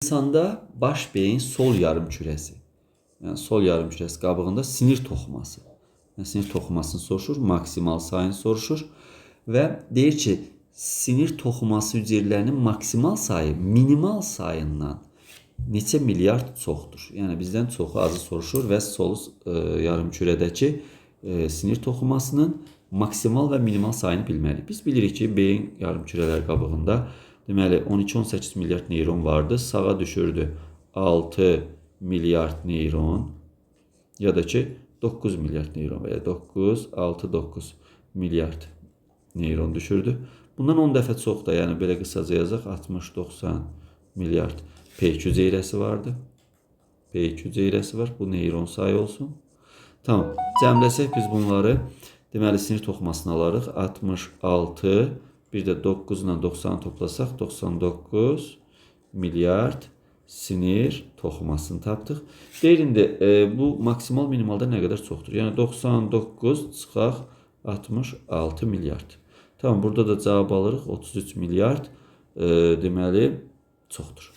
İnsanda baş beyin sol yarımkürəsi, yəni sol yarımkürəsi qabığında sinir toxuması. Yəni sinir toxumasını soruşur, maksimal sayını soruşur və deyir ki, sinir toxuması hüceyrələrinin maksimal sayı minimal sayından neçə milyard çoxdur. Yəni bizdən çoxu azı soruşur və sol yarımkürədəki sinir toxumasının maksimal və minimal sayını bilməliyik. Biz bilirik ki, beyin yarımkürələr qabığında deməli 12-18 milyard neyron vardı. Sağa düşürdü 6 milyard neyron ya da ki 9 milyard neyron və ya 9, 6, 9 milyard neyron düşürdü. Bundan 10 dəfə çox da, yəni belə qısaca yazaq, 60-90 milyard P2 hüceyrəsi vardı. P2 hüceyrəsi var. Bu neyron sayı olsun. Tamam. Cəmləsək biz bunları deməli sinir toxumasını alarıq. 66, bir də 9 ilə 90 toplasaq 99 milyard sinir toxumasını tapdıq. Deyir indi bu maksimal minimalda nə qədər çoxdur? Yəni 99 çıxaq 66 milyard. Tamam, burada da cavab alırıq 33 milyard deməli çoxdur.